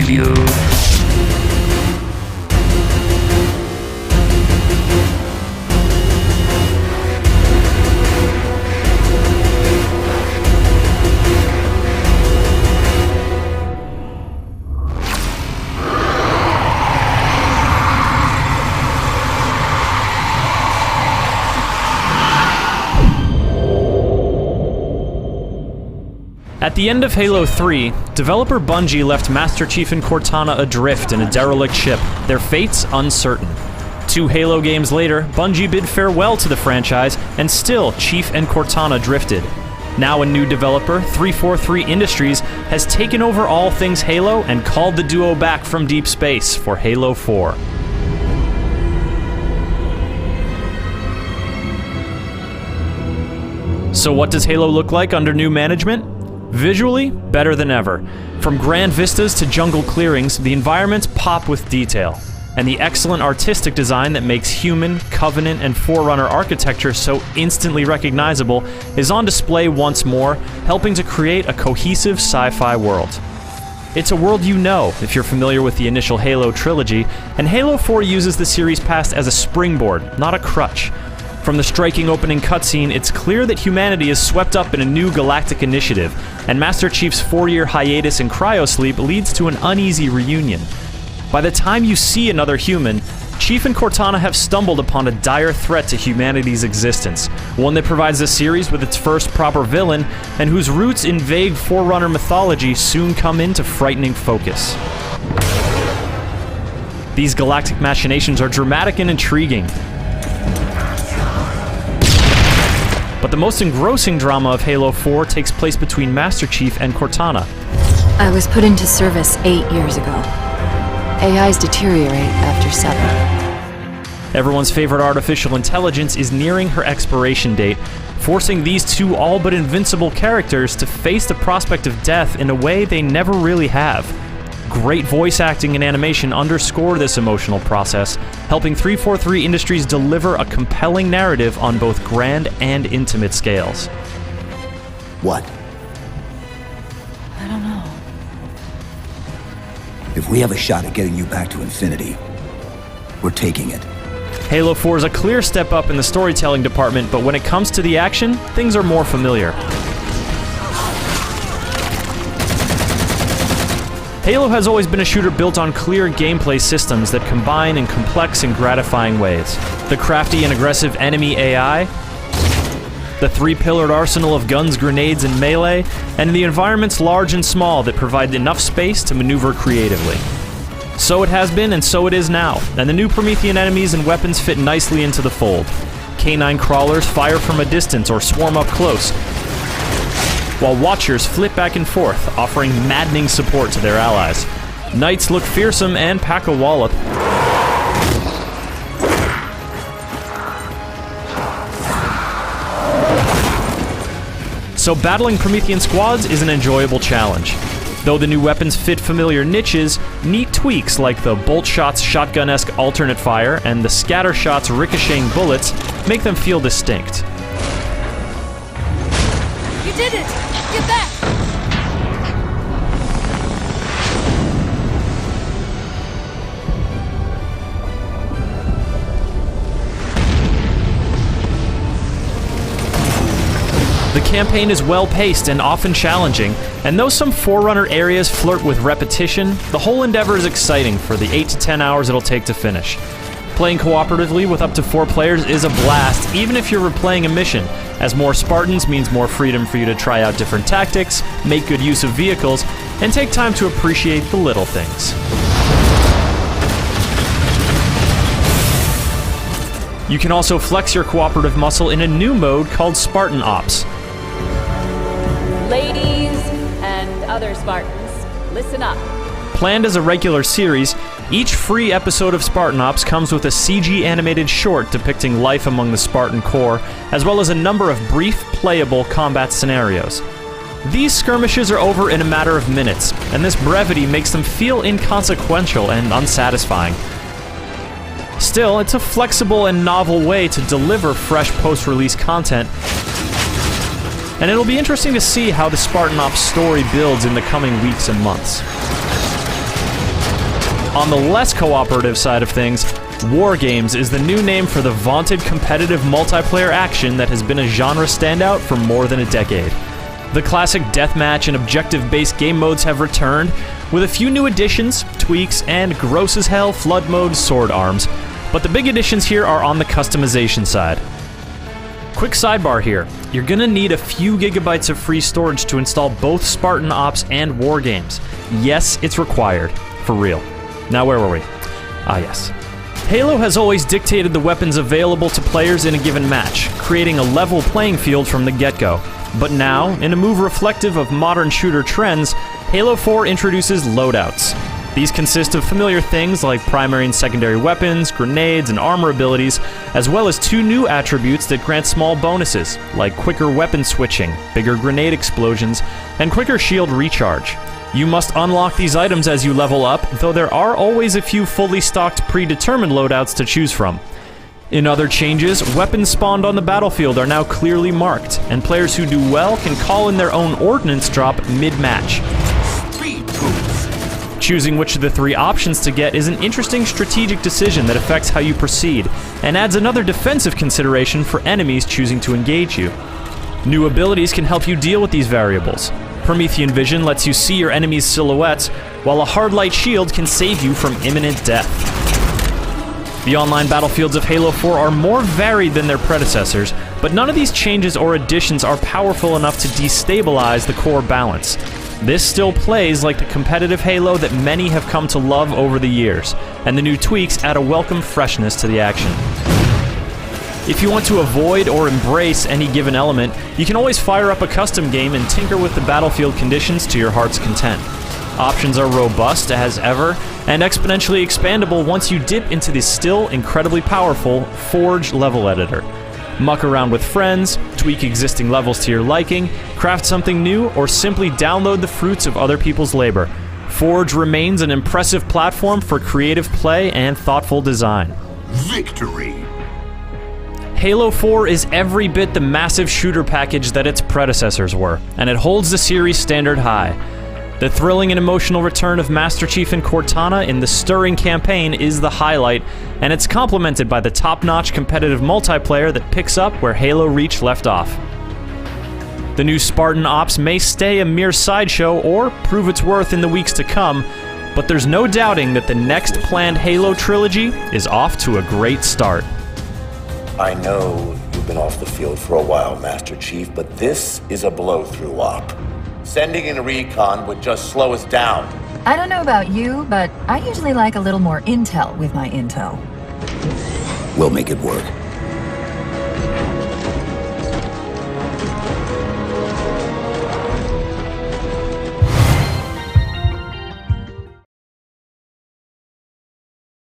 you. At the end of Halo 3, developer Bungie left Master Chief and Cortana adrift in a derelict ship, their fates uncertain. 2 Halo games later, Bungie bid farewell to the franchise, and still Chief and Cortana drifted. Now a new developer, 343 Industries, has taken over all things Halo and called the duo back from deep space for Halo 4. So what does Halo look like under new management? Visually, better than ever. From grand vistas to jungle clearings, the environments pop with detail. And the excellent artistic design that makes human, Covenant, and Forerunner architecture so instantly recognizable is on display once more, helping to create a cohesive sci-fi world. It's a world you know if you're familiar with the initial Halo trilogy, and Halo 4 uses the series past as a springboard, not a crutch. From the striking opening cutscene, it's clear that humanity is swept up in a new galactic initiative, and Master Chief's 4-year hiatus in cryosleep leads to an uneasy reunion. By the time you see another human, Chief and Cortana have stumbled upon a dire threat to humanity's existence, one that provides the series with its first proper villain, and whose roots in vague Forerunner mythology soon come into frightening focus. These galactic machinations are dramatic and intriguing, but the most engrossing drama of Halo 4 takes place between Master Chief and Cortana. I was put into service 8 years ago. AIs deteriorate after 7. Everyone's favorite artificial intelligence is nearing her expiration date, forcing these two all but invincible characters to face the prospect of death in a way they never really have. Great voice acting and animation underscore this emotional process, helping 343 Industries deliver a compelling narrative on both grand and intimate scales. What? I don't know. If we have a shot at getting you back to Infinity, we're taking it. Halo 4 is a clear step up in the storytelling department, but when it comes to the action, things are more familiar. Halo has always been a shooter built on clear gameplay systems that combine in complex and gratifying ways. The crafty and aggressive enemy AI, the 3-pillared arsenal of guns, grenades, and melee, and the environments large and small that provide enough space to maneuver creatively. So it has been, and so it is now, and the new Promethean enemies and weapons fit nicely into the fold. Canine crawlers fire from a distance or swarm up close, while Watchers flit back and forth, offering maddening support to their allies. Knights look fearsome and pack a wallop. So battling Promethean squads is an enjoyable challenge. Though the new weapons fit familiar niches, neat tweaks like the Bolt Shot's shotgun-esque alternate fire and the Scatter Shot's ricocheting bullets make them feel distinct. You did it! Get back! The campaign is well-paced and often challenging, and though some Forerunner areas flirt with repetition, the whole endeavor is exciting for the 8 to 10 hours it'll take to finish. Playing cooperatively with up to 4 players is a blast, even if you're replaying a mission, as more Spartans means more freedom for you to try out different tactics, make good use of vehicles, and take time to appreciate the little things. You can also flex your cooperative muscle in a new mode called Spartan Ops. Ladies and other Spartans, listen up. Planned as a regular series, each free episode of Spartan Ops comes with a CG animated short depicting life among the Spartan Corps, as well as a number of brief, playable combat scenarios. These skirmishes are over in a matter of minutes, and this brevity makes them feel inconsequential and unsatisfying. Still, it's a flexible and novel way to deliver fresh post-release content, and it'll be interesting to see how the Spartan Ops story builds in the coming weeks and months. On the less cooperative side of things, War Games is the new name for the vaunted competitive multiplayer action that has been a genre standout for more than a decade. The classic deathmatch and objective-based game modes have returned, with a few new additions, tweaks, and gross-as-hell flood mode sword arms, but the big additions here are on the customization side. Quick sidebar here, you're gonna need a few gigabytes of free storage to install both Spartan Ops and War Games. Yes, it's required. For real. Now where were we? Ah yes. Halo has always dictated the weapons available to players in a given match, creating a level playing field from the get-go. But now, in a move reflective of modern shooter trends, Halo 4 introduces loadouts. These consist of familiar things like primary and secondary weapons, grenades, and armor abilities, as well as 2 new attributes that grant small bonuses, like quicker weapon switching, bigger grenade explosions, and quicker shield recharge. You must unlock these items as you level up, though there are always a few fully stocked predetermined loadouts to choose from. In other changes, weapons spawned on the battlefield are now clearly marked, and players who do well can call in their own ordnance drop mid-match. Choosing which of the 3 options to get is an interesting strategic decision that affects how you proceed, and adds another defensive consideration for enemies choosing to engage you. New abilities can help you deal with these variables. Promethean Vision lets you see your enemies' silhouettes, while a hard light shield can save you from imminent death. The online battlefields of Halo 4 are more varied than their predecessors, but none of these changes or additions are powerful enough to destabilize the core balance. This still plays like the competitive Halo that many have come to love over the years, and the new tweaks add a welcome freshness to the action. If you want to avoid or embrace any given element, you can always fire up a custom game and tinker with the battlefield conditions to your heart's content. Options are robust as ever, and exponentially expandable once you dip into the still incredibly powerful Forge level editor. Muck around with friends, tweak existing levels to your liking, craft something new, or simply download the fruits of other people's labor. Forge remains an impressive platform for creative play and thoughtful design. Victory! Halo 4 is every bit the massive shooter package that its predecessors were, and it holds the series standard high. The thrilling and emotional return of Master Chief and Cortana in the stirring campaign is the highlight, and it's complemented by the top-notch competitive multiplayer that picks up where Halo Reach left off. The new Spartan Ops may stay a mere sideshow or prove its worth in the weeks to come, but there's no doubting that the next planned Halo trilogy is off to a great start. I know you've been off the field for a while, Master Chief, but this is a blow-through op. Sending in a recon would just slow us down. I don't know about you, but I usually like a little more intel with my intel. We'll make it work.